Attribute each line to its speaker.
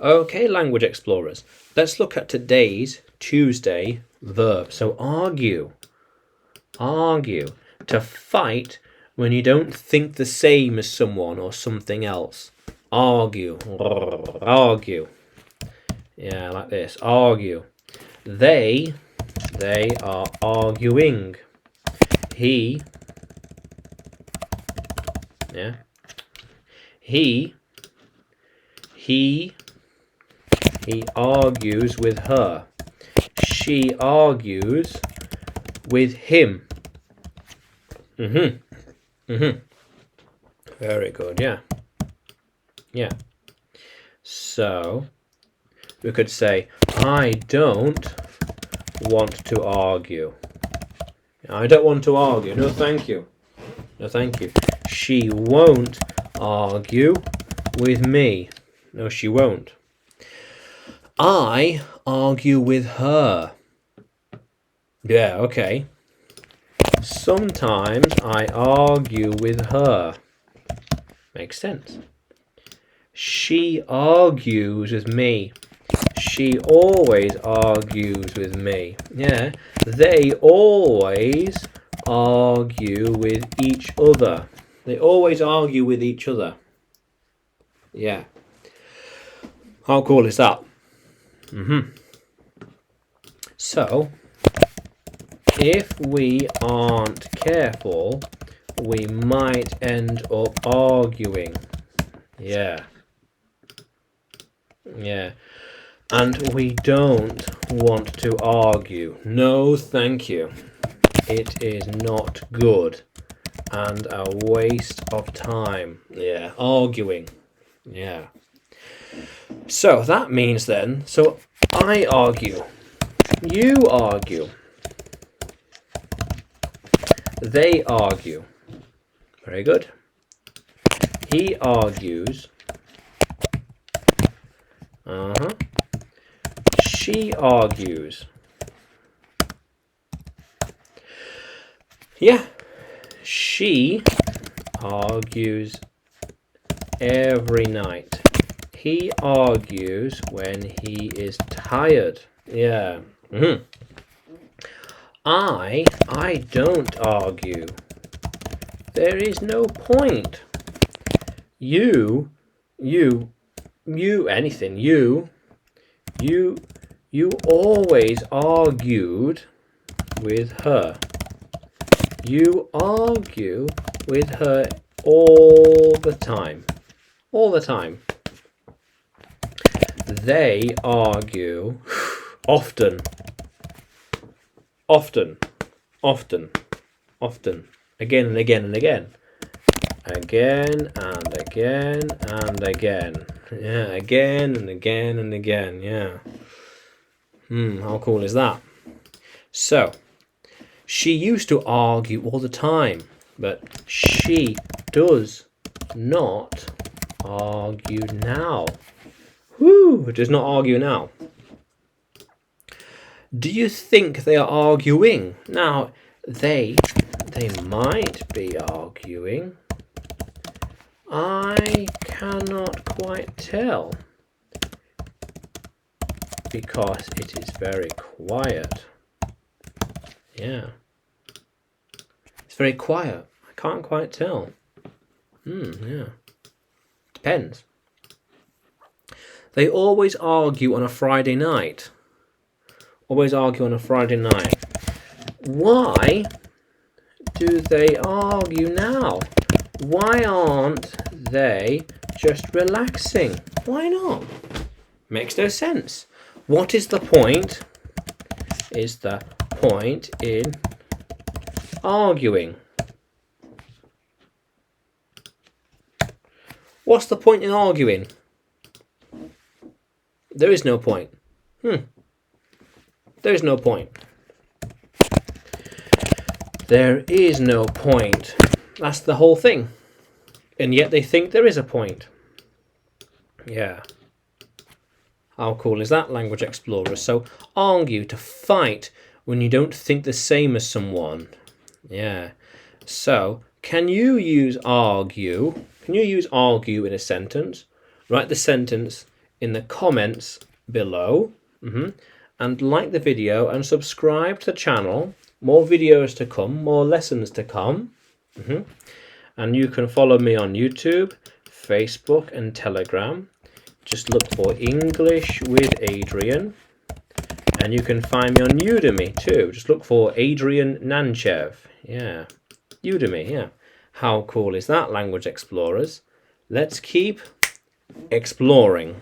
Speaker 1: Okay, language explorers, let's look at today's Tuesday verb. So argue. Argue. To fight when you don't think the same as someone or something else. Argue. Argue. Yeah, like this. Argue. They are arguing. He argues with her. She argues with him. Very good, yeah. So we could say, I don't want to argue. I don't want to argue. No, thank you. No, thank you. She won't argue with me. No, she won't. I argue with her. Yeah, okay. Sometimes I argue with her. Makes sense. She argues with me. She always argues with me. Yeah, they always argue with each other. They always argue with each other. Yeah. How cool is that? So, if we aren't careful, we might end up arguing. Yeah. And we don't want to argue. No, thank you. It is not good and a waste of time. Yeah, arguing. Yeah. So that means then, so I argue. You argue. They argue. Very good. He argues. She argues. Yeah. She argues every night. He argues when he is tired. Yeah. I don't argue. There is no point. You always argued with her. You argue with her all the time. All the time. They argue often. Again and again and again. Again and again and again. Yeah, again and again and again. Yeah. How cool is that? So, she used to argue all the time, but she does not argue now. Does not argue now. Do you think they are arguing? Now, they might be arguing. I cannot quite tell because it is very quiet. Yeah. It's very quiet. I can't quite tell. Yeah. Depends. They always argue on a Friday night. Always argue on a Friday night. Why do they argue now? Why aren't they just relaxing? Why not? Makes no sense. What is the point? Is the point in arguing? What's the point in arguing? There is no point. There is no point. There is no point. That's the whole thing. And yet they think there is a point. Yeah. How cool is that, language explorer? So, argue, to fight when you don't think the same as someone. Yeah. So, can you use argue? Can you use argue in a sentence? Write the sentence in the comments below. And like the video and subscribe to the channel. More videos to come, more lessons to come. And you can follow me on YouTube, Facebook and Telegram. Just look for English with Adrian. And you can find me on Udemy too. Just look for Adrian Nanchev. Yeah, Udemy, yeah. How cool is that, Language Explorers? Let's keep exploring.